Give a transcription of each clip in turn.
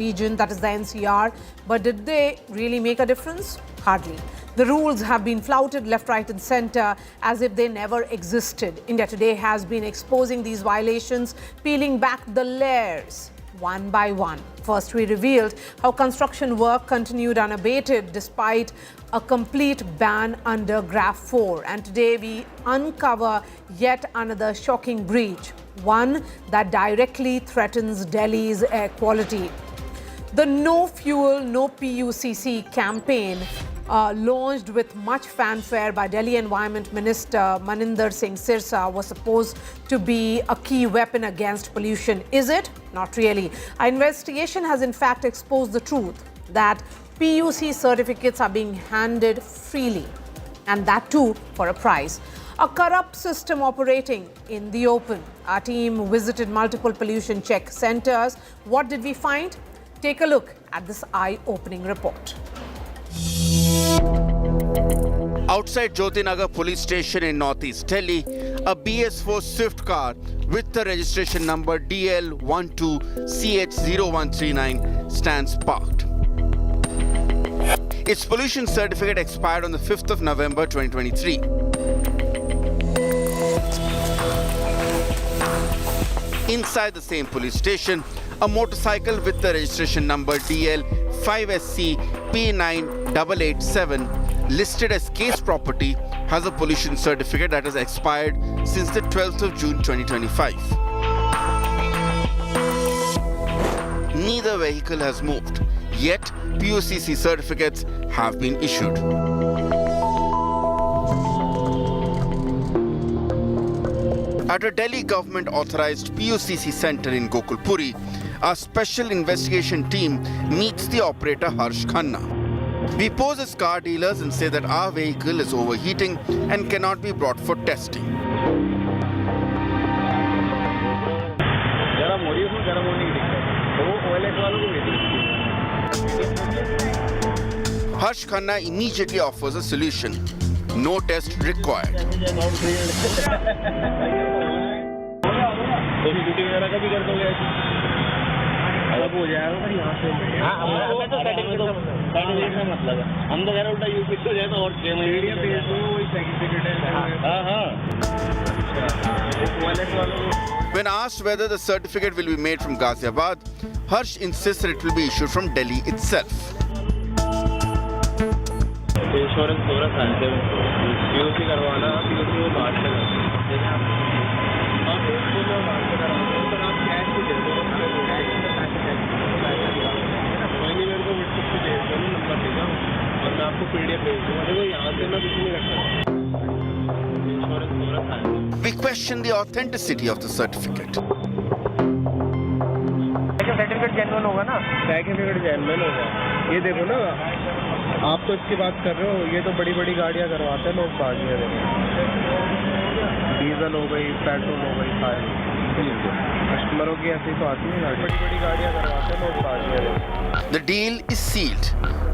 region, that is the NCR. But did they really make a difference? Hardly. The rules have been flouted left, right and centre as if they never existed. India Today has been exposing these violations, peeling back the layers one by one. First, we revealed how construction work continued unabated despite a complete ban under GRAP 4. And today we uncover yet another shocking breach, one that directly threatens Delhi's air quality. The No Fuel, No PUCC campaign launched with much fanfare by Delhi Environment Minister Maninder Singh Sirsa was supposed to be a key weapon against pollution. Is it? Not really. Our investigation has in fact exposed the truth that PUC certificates are being handed freely, and that too for a price. A corrupt system operating in the open. Our team visited multiple pollution check centres. What did we find? Take a look at this eye-opening report. Outside Jyotinagar police station in northeast Delhi, a BS4 Swift car with the registration number DL12CH0139 stands parked. Its pollution certificate expired on the 5th of November 2023. Inside the same police station, a motorcycle with the registration number DL5SC P9887 listed as case property has a pollution certificate that has expired since the 12th of June 2025. Neither vehicle has moved, yet PUCC certificates have been issued. At a Delhi government-authorized PUCC center in Gokulpuri, a special investigation team meets the operator Harsh Khanna. We pose as car dealers and say that our vehicle is overheating and cannot be brought for testing. Harsh Khanna immediately offers a solution. No test required. When asked whether the certificate will be made from Ghaziabad, Harsh insists that it will be issued from Delhi itself. Insurance पूरा साल PUC करवाना PUC वो मार्च तक आप आप cash भी दे दो मेरे को व्हाट्सएप पे भेज दो नंबर देगा और मैं आपको PDF भेज दूंगा देखो यहाँ से मैं कुछ नहीं रखता इंश्योरेंस पूरा साल We question the authenticity of the certificate. Certificate genuine होगा ना सर्टिफिकेट जेन्युइन होगा ये देखो ना आप तो इसकी बात कर रहे हो ये तो बड़ी बड़ी गाड़ियां करवाते हैं लोग बागियां डीजल हो गई पेट्रोल हो गई सारी कस्टमरों की ऐसी तो आती है बड़ी बड़ी गाड़ियां करवाते हैं लोग बागियां The deal is sealed.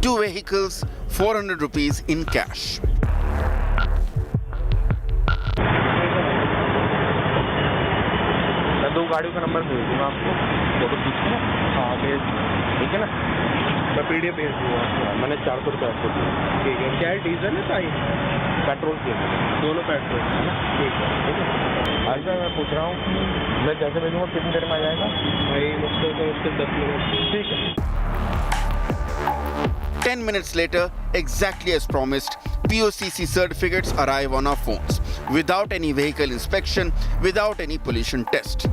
2 vehicles, 400 rupees in cash. मैं 2 गाड़ियों का नंबर भेज दूंगा आपको फोटो खींच के हाँ भेज ठीक है ना मैं PDF भेज दूँगा मैंने 400 रुपये आपको दिया ठीक है क्या है डीजल है चाहिए पेट्रोल की दोनों पेट्रोल है ना ठीक है आज मैं पूछ रहा हूँ मैं जैसे भेजूँगा कितनी देर में आ जाएगा भाई मुश्किल से मुश्किल 10 मिनट ठीक है 10 minutes later, exactly as promised, PUCC certificates arrive on our phones without any vehicle inspection, without any pollution test.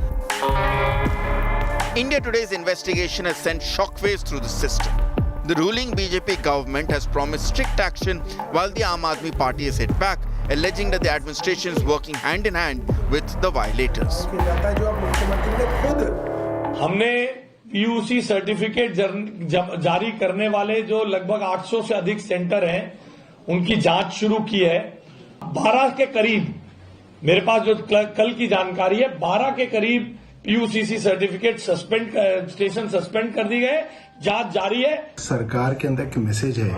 India Today's investigation has sent shockwaves through the system. The ruling BJP government has promised strict action while the Aam Aadmi Party has hit back, alleging that the administration is working hand in hand with the violators. हमने PUC certificate जारी करने वाले जो लगभग 800 से अधिक centre हैं, उनकी जांच शुरू की है। 12 के करीब मेरे पास जो कल की जानकारी है 12 के करीब PUCC सर्टिफिकेट स्टेशन सस्पेंड कर दी गए, जांच जारी है। सरकार के अंदर एक मैसेज है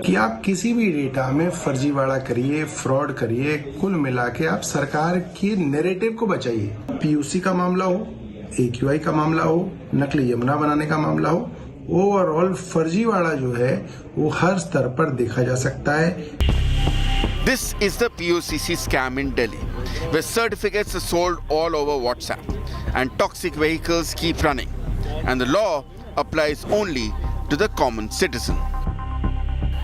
कि आप किसी भी डेटा में फर्जीवाड़ा करिए, फ्रॉड करिए, कुल मिला के आप सरकार की नैरेटिव को बचाइए। PUC का मामला हो AQI का मामला हो, नकली यमुना बनाने का मामला हो, ओवरऑल फर्जीवाड़ा जो है वो हर स्तर पर देखा जा सकता है। This is the PUCC scam in Delhi, where certificates are sold all over WhatsApp and toxic vehicles keep running, and the law applies only to the common citizen.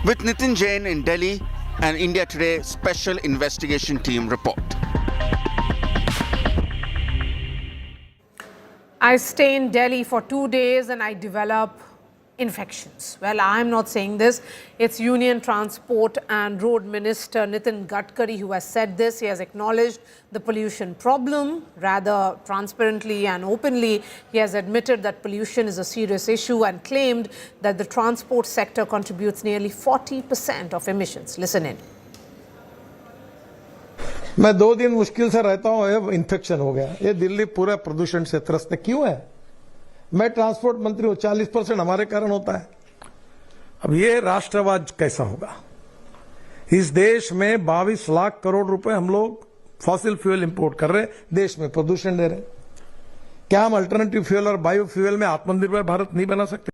With Nitin Jain in Delhi, an India Today special investigation team report. I stay in Delhi for 2 days and I develop infections. Well, I'm not saying this. It's Union Transport and Road Minister Nitin Gadkari who has said this. He has acknowledged the pollution problem rather transparently and openly. He has admitted that pollution is a serious issue and claimed that the transport sector contributes nearly 40% of emissions. Listen in. मैं 2 दिन मुश्किल से रहता हूं, ये infection हो गया। ये दिल्ली पूरा प्रदूषण से त्रस्त क्यों है? मैं ट्रांसपोर्ट मंत्री हूं, 40% हमारे कारण होता है। अब ये राष्ट्रवाद कैसा होगा? इस देश में 22 लाख करोड़ रुपए हम लोग फॉसिल फ्यूल इंपोर्ट कर रहे हैं, देश में प्रदूषण दे रहे हैं। क्या हम अल्टरनेटिव फ्यूल और बायोफ्यूल में आत्मनिर्भर भारत नहीं बना सकते?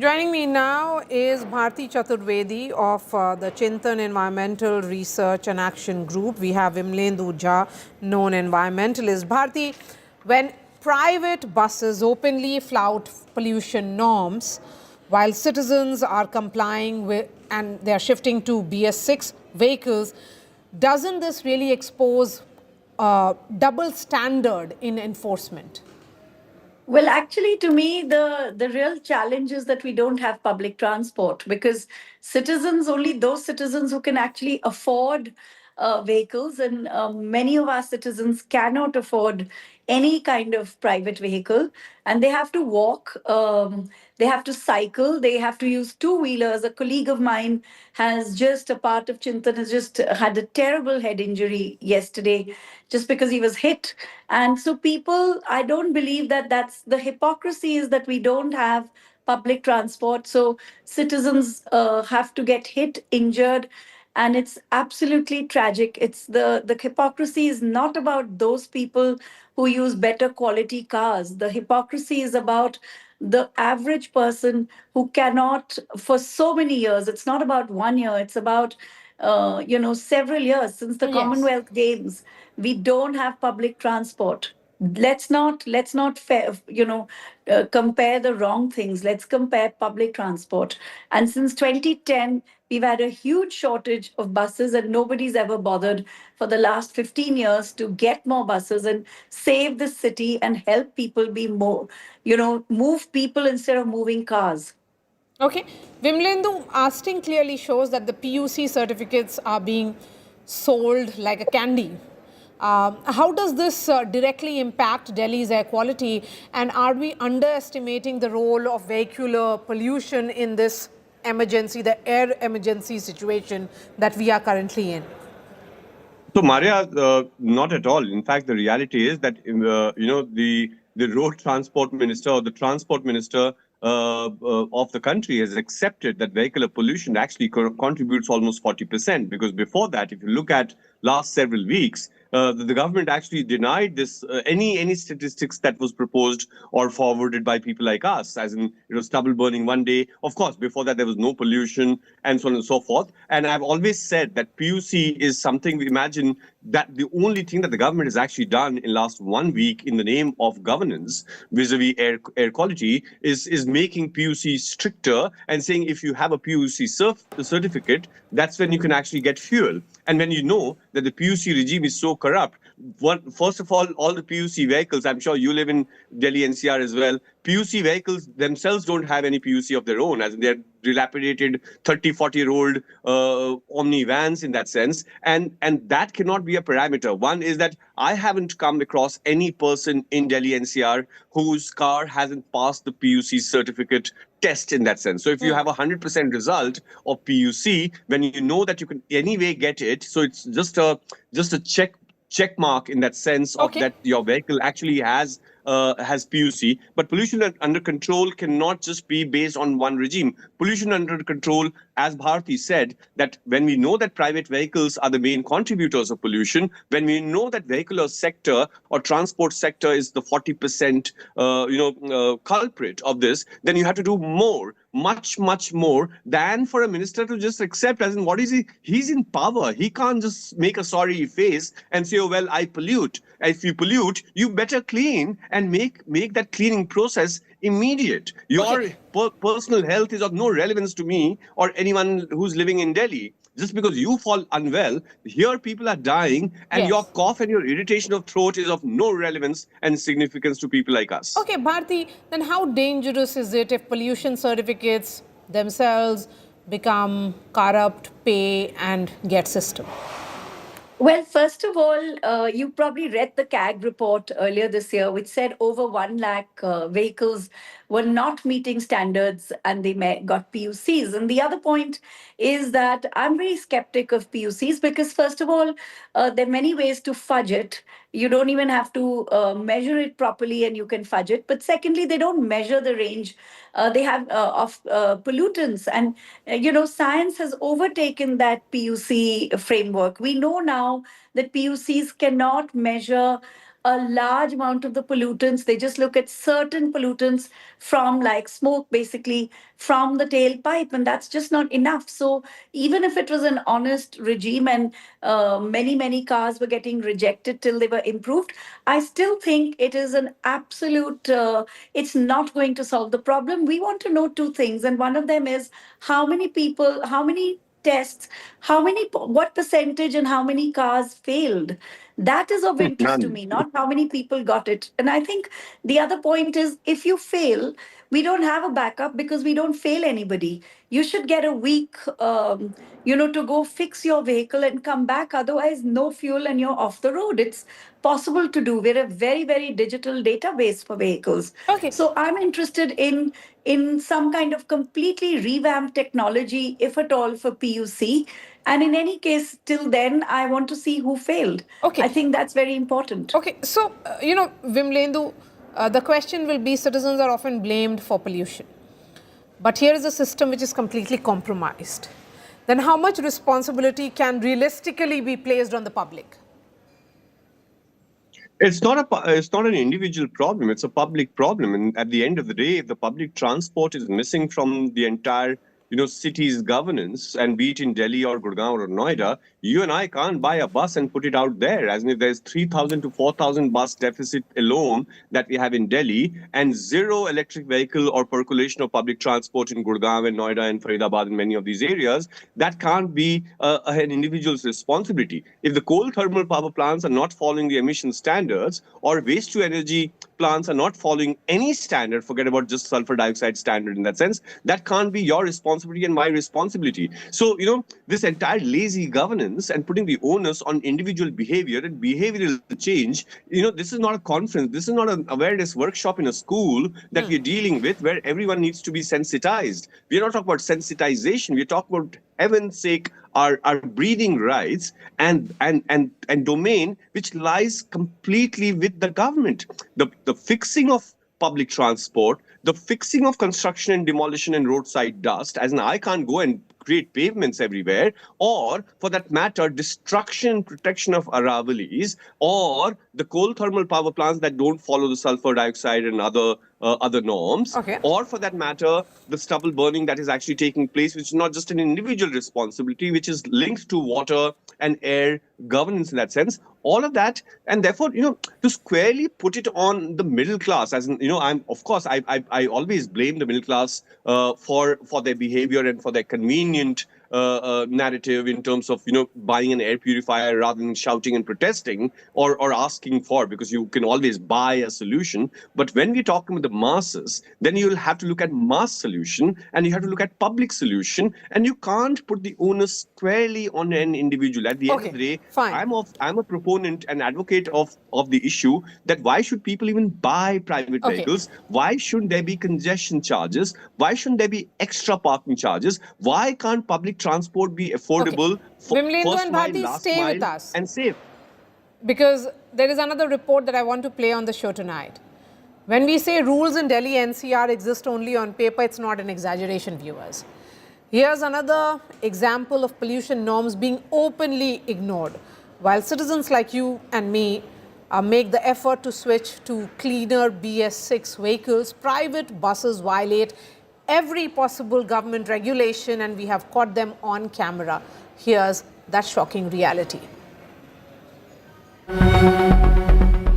Joining me now is Bharti Chaturvedi of the Chintan Environmental Research and Action Group. We have Vimlendu Jha, known environmentalist. Bharti, when private buses openly flout pollution norms while citizens are complying with and they are shifting to BS6 vehicles, doesn't this really expose double standard in enforcement? Well, actually, to me, the real challenge is that we don't have public transport because citizens, only those citizens who can actually afford vehicles, and many of our citizens cannot afford any kind of private vehicle, and they have to walk, they have to cycle, they have to use two-wheelers. A colleague of mine has just, a part of Chintan, has just had a terrible head injury yesterday just because he was hit. And so people, I don't believe that that's the hypocrisy, is that we don't have public transport. So citizens have to get hit, injured, and it's absolutely tragic. It's the hypocrisy is not about those people who use better quality cars. The hypocrisy is about the average person who cannot, for so many years, it's not about 1 year, it's about several years since the Yes. Commonwealth Games, we don't have public transport. Let's not compare the wrong things. Let's compare public transport. And since 2010, we've had a huge shortage of buses, and nobody's ever bothered for the last 15 years to get more buses and save the city and help people be more, move people instead of moving cars. Okay. Vimlendu, Asting clearly shows that the PUC certificates are being sold like a candy. How does this directly impact Delhi's air quality, and are we underestimating the role of vehicular pollution in this emergency, the air emergency situation that we are currently in? So, Marya, not at all. In fact, the reality is that the road transport minister or the transport minister of the country has accepted that vehicular pollution actually contributes almost 40%. Because before that, if you look at last several weeks, the government actually denied this any statistics that was proposed or forwarded by people like us, as in stubble burning one day. Of course, before that there was no pollution and so on and so forth. And I've always said that PUC is something, we imagine that the only thing that the government has actually done in last 1 week in the name of governance vis-a-vis air quality is making PUC stricter and saying if you have a PUC certificate, that's when you can actually get fuel. And when you know that the PUC regime is so corrupt, first of all the PUC vehicles, I'm sure you live in Delhi NCR as well, PUC vehicles themselves don't have any PUC of their own, as in they're dilapidated 30-40-year-old Omni vans in that sense. And that cannot be a parameter. One is that I haven't come across any person in Delhi NCR whose car hasn't passed the PUC certificate test in that sense. So if you have a 100% result of PUC, when you know that you can anyway get it, so it's just a check mark in that sense of that your vehicle actually has has PUC, but pollution under control cannot just be based on one regime. Pollution under control, as Bharti said, that when we know that private vehicles are the main contributors of pollution, when we know that vehicular sector or transport sector is the 40% culprit of this, then you have to do more, much more than for a minister to just accept. As in, what is he? He's in power. He can't just make a sorry face and say, oh, well, I pollute. If you pollute, you better clean and make that cleaning process immediate. Your personal health is of no relevance to me or anyone who's living in Delhi. Just because you fall unwell, here people are dying, and your cough and your irritation of throat is of no relevance and significance to people like us. Okay, Bharti, then how dangerous is it if pollution certificates themselves become corrupt, pay and get system? Well, first of all, you probably read the CAG report earlier this year, which said over 1 lakh vehicles were not meeting standards and they got PUCs. And the other point is that I'm very skeptic of PUCs because, first of all, there are many ways to fudge it. You don't even have to measure it properly and you can fudge it. But secondly, they don't measure the range they have of pollutants. And, science has overtaken that PUC framework. We know now that PUCs cannot measure a large amount of the pollutants. They just look at certain pollutants from like smoke, basically from the tailpipe, and that's just not enough. So even if it was an honest regime and many cars were getting rejected till they were improved, I still think it is an absolute, it's not going to solve the problem. We want to know two things, and one of them is how many people, how many tests, what percentage and how many cars failed. That is of interest to me, not how many people got it. And I think the other point is if you fail, we don't have a backup because we don't fail anybody. You should get a week, to go fix your vehicle and come back. Otherwise, no fuel and you're off the road. It's possible to do. We're a very digital database for vehicles. Okay. So I'm interested in some kind of completely revamped technology, if at all, for PUC. And in any case, till then, I want to see who failed. Okay. I think that's very important. Okay, so, Vimlendu, the question will be citizens are often blamed for pollution. But here is a system which is completely compromised. Then how much responsibility can realistically be placed on the public? It's not an individual problem. It's a public problem. And at the end of the day, if the public transport is missing from the entire city's governance, and be it in Delhi or Gurgaon or Noida, you and I can't buy a bus and put it out there. As if there's 3,000 to 4,000 bus deficit alone that we have in Delhi, and zero electric vehicle or percolation of public transport in Gurgaon and Noida and Faridabad and many of these areas, that can't be an individual's responsibility. If the coal thermal power plants are not following the emission standards, or waste to energy plants are not following any standard, forget about just sulfur dioxide standard in that sense, that can't be your responsibility and my responsibility. So, this entire lazy governance and putting the onus on individual behavior and behavioral change, this is not a conference, this is not an awareness workshop in a school that we're dealing with where everyone needs to be sensitized. We're not talking about sensitization, we're talking about, heaven's sake, our breathing rights and domain which lies completely with the government. The fixing of public transport, the fixing of construction and demolition and roadside dust, as in I can't go and create pavements everywhere, or for that matter, destruction and protection of Aravalis, or the coal thermal power plants that don't follow the sulfur dioxide and other norms, or for that matter, the stubble burning that is actually taking place, which is not just an individual responsibility, which is linked to water and air governance in that sense, all of that. And therefore, to squarely put it on the middle class, as in, I always blame the middle class for their behavior and for their convenience narrative in terms of buying an air purifier rather than shouting and protesting or asking for, because you can always buy a solution. But when we're talking with the masses, then you'll have to look at mass solution and you have to look at public solution, and you can't put the onus squarely on an individual. At the end of the day, I'm a proponent and advocate of the issue that why should people even buy private vehicles? Why shouldn't there be congestion charges? Why shouldn't there be extra parking charges? Why can't public transport be affordable for first mile, last mile, with us and safe? Because there is another report that I want to play on the show tonight. When we say rules in Delhi NCR exist only on paper, it's not an exaggeration, viewers. Here's another example of pollution norms being openly ignored. While citizens like you and me make the effort to switch to cleaner BS6 vehicles, private buses violate every possible government regulation, and we have caught them on camera. Here's that shocking reality.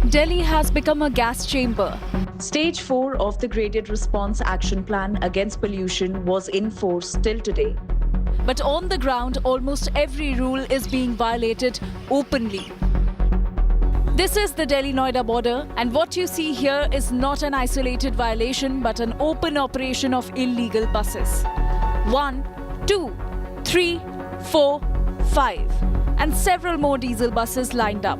Delhi has become a gas chamber. Stage 4 of the Graded Response Action Plan against pollution was in force till today. But on the ground, almost every rule is being violated openly. This is the Delhi-Noida border, and what you see here is not an isolated violation but an open operation of illegal buses. 1, 2, 3, 4, 5, and several more diesel buses lined up.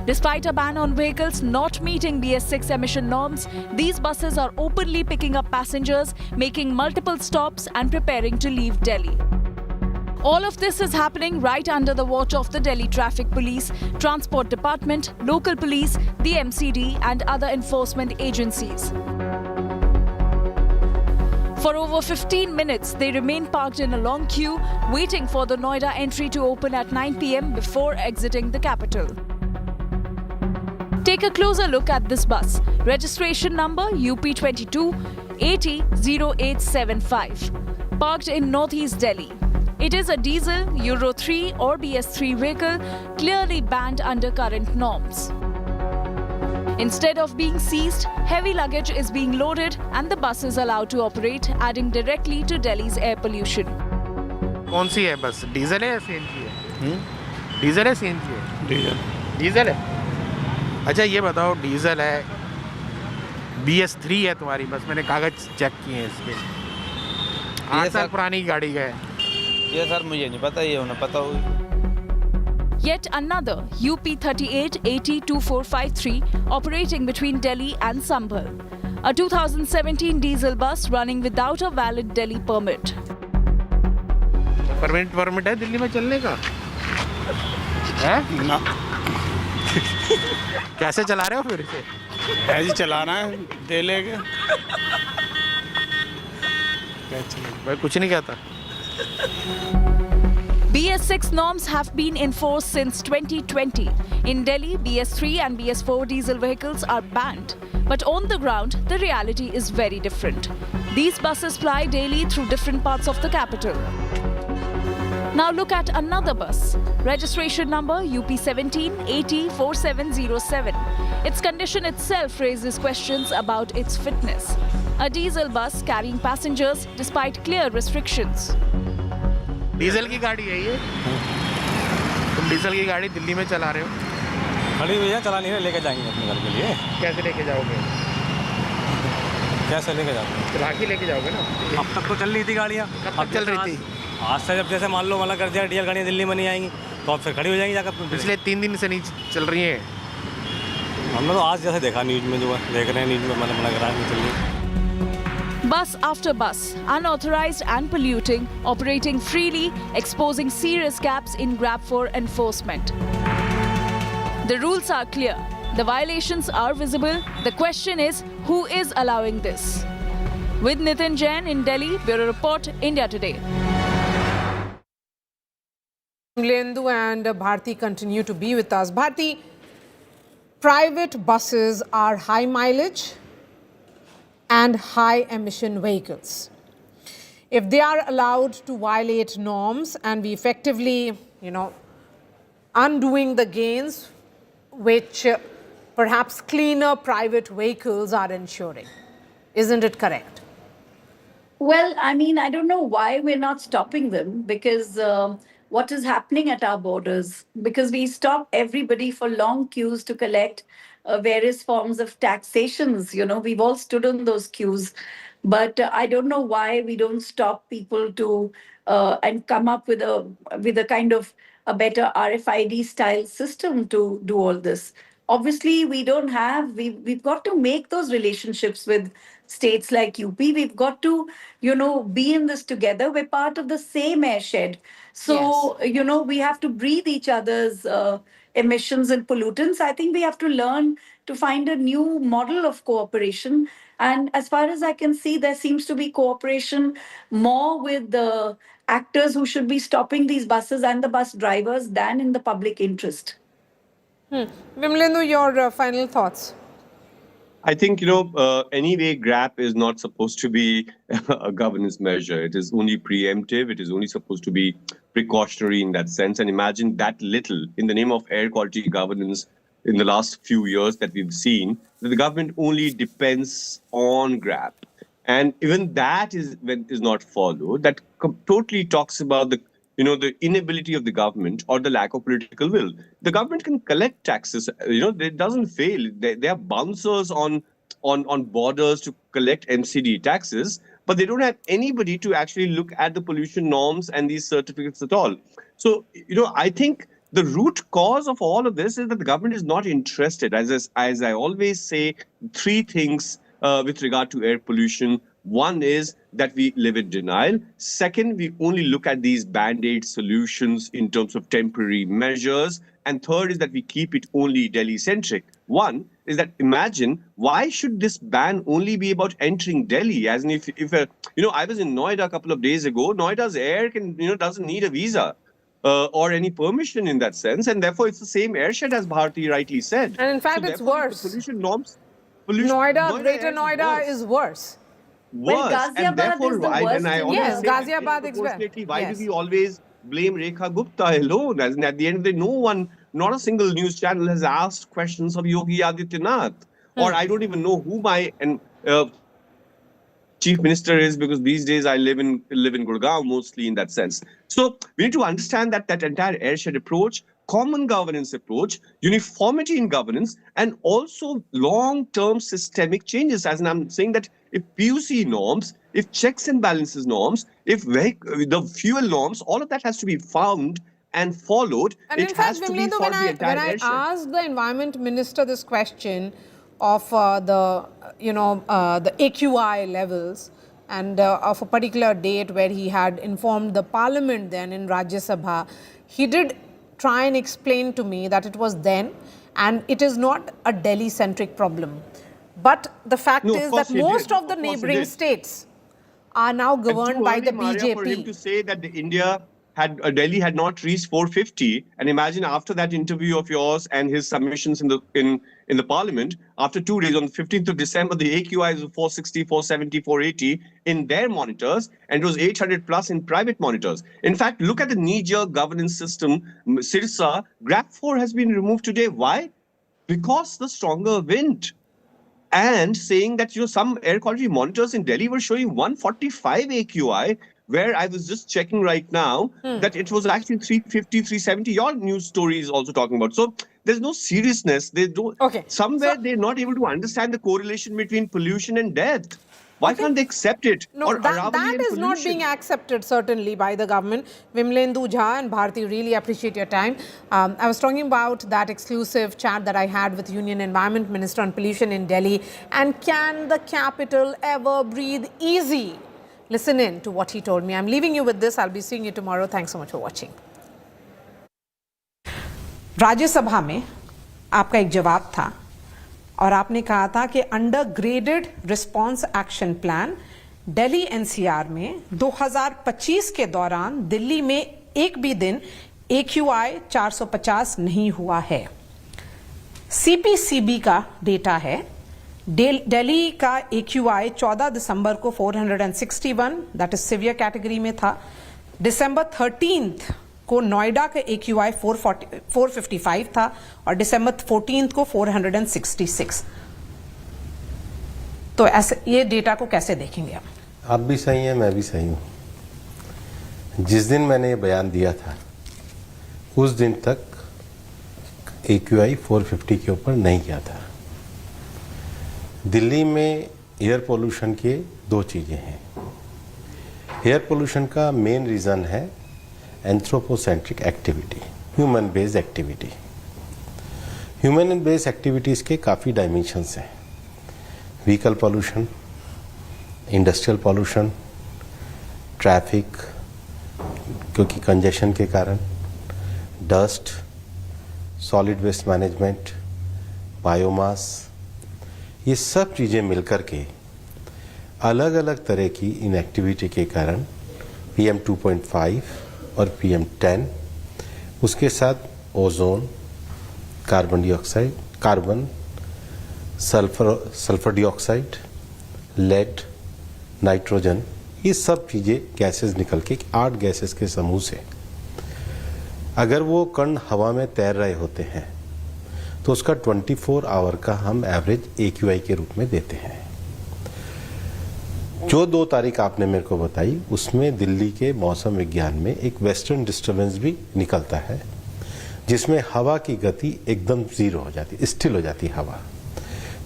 Despite a ban on vehicles not meeting BS6 emission norms, these buses are openly picking up passengers, making multiple stops and preparing to leave Delhi. All of this is happening right under the watch of the Delhi Traffic Police, Transport Department, local police, the MCD and other enforcement agencies. For over 15 minutes, they remain parked in a long queue, waiting for the Noida entry to open at 9 p.m. before exiting the capital. Take a closer look at this bus. Registration number UP22 800875. Parked in Northeast Delhi. It is a diesel, Euro 3 or BS3 vehicle, clearly banned under current norms. Instead of being seized, heavy luggage is being loaded and the bus is allowed to operate, adding directly to Delhi's air pollution. कौन सी है बस? Diesel है या CNG है? Diesel है CNG है? Diesel है। अच्छा ये बताओ, डीजल है, BS3 है तुम्हारी बस, मैंने कागज चेक किए हैं इसके। 8 साल पुरानी गाड़ी का है। ये सर मुझे नहीं पता, ये उन्हें पता होगी। Yet another UP38 802453 operating between Delhi and Sambhal. A 2017 diesel bus running without a valid Delhi permit. Permit है दिल्ली में चलने का? है? ना। कैसे चला रहे हो फिर से? ऐसे चलाना है, दे लेंगे। भाई कुछ नहीं कहता। BS6 norms have been enforced since 2020. In Delhi, BS3 and BS4 diesel vehicles are banned. But on the ground, the reality is very different. These buses ply daily through different parts of the capital. Now look at another bus. Registration number UP17 804707. Its condition itself raises questions about its fitness. A diesel bus carrying passengers despite clear restrictions. Diesel की गाड़ी है ये? तुम diesel की गाड़ी दिल्ली में चला रहे हो? खड़ी हुई है, चला नहीं रहे, लेके जाएंगे अपने घर के लिए। कैसे लेके जाओगे? कैसे लेके जाओगे? चला के लेके जाओगे ना? अब तक तो चल रही थी गाड़ियाँ। कब चल रही थी? आज से जब जैसे मान लो मना कर दिया डीजल गाड़ियाँ दिल्ली में नहीं आएंगी, तो अब फिर खड़ी हो जाएंगी जाकर। पिछले 3 दिन से नहीं चल रही है। हमने तो आज जैसे देखा न्यूज़ में, जो देख रहे हैं न्यूज़ में, मना करा नहीं चल रही। Bus after bus, unauthorized and polluting, operating freely, exposing serious gaps in GRAP for enforcement. The rules are clear. The violations are visible. The question is, who is allowing this? With Nitin Jain in Delhi, Bureau Report, India Today. Lendu and Bharti continue to be with us. Bharti, private buses are high mileage and high emission vehicles. If they are allowed to violate norms and we effectively, undoing the gains which perhaps cleaner private vehicles are ensuring. Isn't it correct? Well, I mean, I don't know why we're not stopping them, because what is happening at our borders, because we stop everybody for long queues to collect various forms of taxations. We've all stood on those queues, but I don't know why we don't stop people to and come up with a kind of a better RFID style system to do all this. Obviously, we've got to make those relationships with states like UP. We've got to, be in this together. We're part of the same airshed. So, Yes. we have to breathe each other's, emissions and pollutants. I think we have to learn to find a new model of cooperation. And as far as I can see, there seems to be cooperation more with the actors who should be stopping these buses and the bus drivers than in the public interest. Vimlendu, your final thoughts. I think, anyway, GRAP is not supposed to be a governance measure. It is only preemptive. It is only supposed to be precautionary in that sense. And imagine that little in the name of air quality governance in the last few years that we've seen, that the government only depends on GRAP. And even that is not followed. That totally talks about the inability of the government or the lack of political will. The government can collect taxes. It doesn't fail. They are bouncers on borders to collect MCD taxes, but they don't have anybody to actually look at the pollution norms and these certificates at all. So, I think the root cause of all of this is that the government is not interested. As I always say, three things with regard to air pollution. One is that we live in denial. Second, we only look at these band-aid solutions in terms of temporary measures. And third is that we keep it only Delhi-centric. One is that imagine, why should this ban only be about entering Delhi? As in if I was in Noida a couple of days ago, Noida's air doesn't need a visa or any permission in that sense. And therefore, it's the same airshed as Bharti rightly said. And in fact, it's worse. Pollution norms. Greater Noida is worse. Well, Ghaziabad is the worst. Yes, Ghaziabad is why do we always blame Rekha Gupta alone? As in, at the end of the day, not a single news channel has asked questions of Yogi Adityanath. Or I don't even know who my chief minister is, because these days I live in Gurgaon mostly in that sense. So we need to understand that entire airshed approach, common governance approach, uniformity in governance, and also long-term systemic changes. As in, I'm saying that if PUC norms, if checks and balances norms, if the fuel norms, all of that has to be found and followed. And in fact, Vimlendu, when I asked the environment minister this question of the AQI levels and of a particular date where he had informed the parliament then in Rajya Sabha, he did try and explain to me that it was then and it is not a Delhi-centric problem. But the fact is that most of the neighboring states are now governed by the BJP. For him to say that Delhi had not reached 450, and imagine after that interview of yours and his submissions in the parliament, after 2 days, on the 15th of December, the AQI was 460, 470, 480 in their monitors, and it was 800 plus in private monitors. In fact, look at the knee-jerk governance system. Sirsa, GRAP 4 has been removed today. Why? Because the stronger wind. And saying that some air quality monitors in Delhi were showing 145 AQI, where I was just checking right now that it was actually 350, 370. Your news story is also talking about. So there's no seriousness. They don't. Okay. Somewhere they're not able to understand the correlation between pollution and death. Why can't they accept it? No, that is not being accepted, certainly, by the government. Vimlendu Jha and Bharti, really appreciate your time. I was talking about that exclusive chat that I had with Union Environment Minister on pollution in Delhi. And can the capital ever breathe easy? Listen in to what he told me. I'm leaving you with this. I'll be seeing you tomorrow. Thanks so much for watching. राज्य सभा में आपका एक जवाब था और आपने कहा था कि under graded response action plan Delhi NCR में 2025 के दौरान दिल्ली में एक भी दिन AQI 450 नहीं हुआ है। CPCB का डेटा है, दिल्ली का AQI 14 दिसंबर को 461 दैट इज सीवियर कैटेगरी में था। दिसंबर 13 को नोएडा का AQI 455 था और दिसंबर 14 को 466। तो ऐसे ये डेटा को कैसे देखेंगे आप भी सही हैं, मैं भी सही हूं। जिस दिन मैंने ये बयान दिया था उस दिन तक AQI 450 के ऊपर नहीं गया था। दिल्ली में एयर पोल्यूशन के दो चीजें हैं। एयर पोल्यूशन का मेन रीजन है anthropocentric activity, human based activity. Human based activities के काफ़ी डायमेंशंस हैं। Vehicle pollution, industrial pollution, traffic क्योंकि कंजेशन के कारण, dust, solid waste management, biomass, ये सब चीज़ें मिलकर के अलग अलग तरह की इनएक्टिविटी के कारण PM 2.5 और PM 10, उसके साथ ozone, carbon dioxide, carbon, sulphur dioxide, lead, nitrogen, ये सब चीज़ें गैसेस निकल के 8 गैसेस के समूह से अगर वो कण हवा में तैर रहे होते हैं तो उसका 24 आवर का हम एवरेज AQI के रूप में देते हैं। जो 2 तारीख आपने मेरे को बताई उसमें दिल्ली के मौसम विज्ञान में एक वेस्टर्न डिस्टर्बेंस भी निकलता है जिसमें हवा की गति एकदम जीरो हो जाती, स्टिल हो जाती हवा।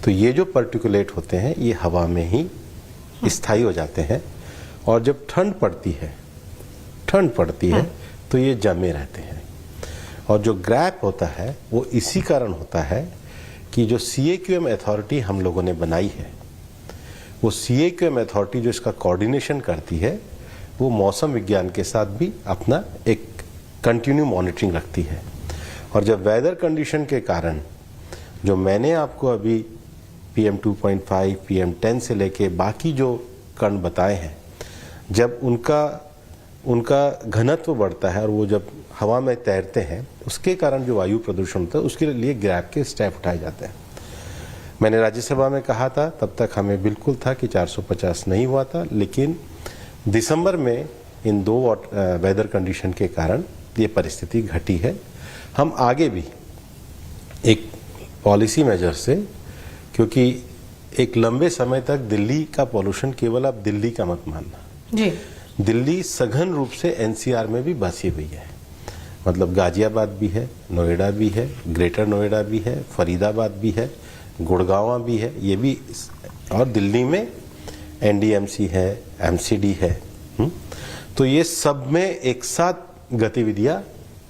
तो ये जो पर्टिकुलेट होते हैं ये हवा में ही स्थायी हो जाते हैं और जब ठंड पड़ती है तो ये जमे रहते हैं। और जो ग्रैप होता है वो इसी कारण होता है कि जो CAQM अथॉरिटी हम लोगों ने बनाई है, वो CAQM अथॉरिटी जो इसका कोऑर्डिनेशन करती है वो मौसम विज्ञान के साथ भी अपना एक कंटिन्यू मॉनिटरिंग रखती है। और जब वेदर कंडीशन के कारण जो मैंने आपको अभी PM 2.5, PM 10 से लेके बाकी जो कण बताए हैं, जब उनका घनत्व बढ़ता है और वो जब हवा में तैरते हैं उसके कारण जो वायु प्रदूषण होता है उसके लिए ग्रैप के स्टेप उठाए जाते हैं। मैंने राज्यसभा में कहा था, तब तक हमें बिल्कुल था कि 450 नहीं हुआ था, लेकिन दिसंबर में इन 2 वेदर कंडीशन के कारण ये परिस्थिति घटी है। हम आगे भी एक पॉलिसी मेजर से, क्योंकि एक लंबे समय तक दिल्ली का पॉल्यूशन केवल आप दिल्ली का मत मानना जी, दिल्ली सघन रूप से NCR में भी बसी हुई है। मतलब गाजियाबाद भी है, नोएडा भी है, ग्रेटर नोएडा भी है, फरीदाबाद भी है, गुड़गांव भी है, ये भी, और दिल्ली में NDMC है, MCD है। तो ये सब में एक साथ गतिविधियां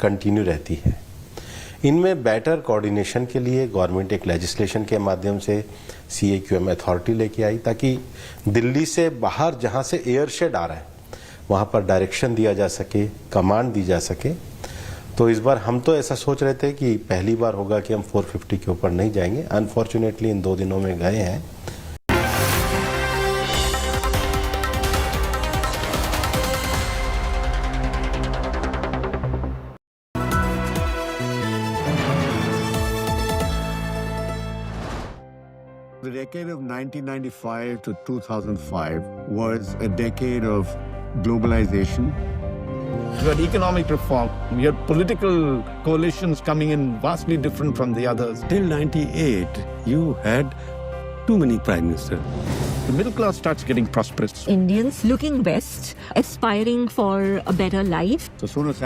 कंटिन्यू रहती है। इनमें बेटर कोऑर्डिनेशन के लिए गवर्नमेंट एक लेजिस्लेशन के माध्यम से CAQM अथॉरिटी लेके आई ताकि दिल्ली से बाहर जहां से एयर शेड आ रहा है वहां पर डायरेक्शन दिया जा सके, कमांड दी जा सके। तो इस बार हम तो ऐसा सोच रहे थे कि पहली बार होगा कि हम 450 के ऊपर नहीं जाएंगे। अनफॉर्चुनेटली इन 2 दिनों में गए हैं। The decade of 1995 to 2005 was a decade of globalization. You had economic reform, you had political coalitions coming in vastly different from the others. Till 98, you had too many prime ministers. The middle class starts getting prosperous. Indians looking west, aspiring for a better life. So soon as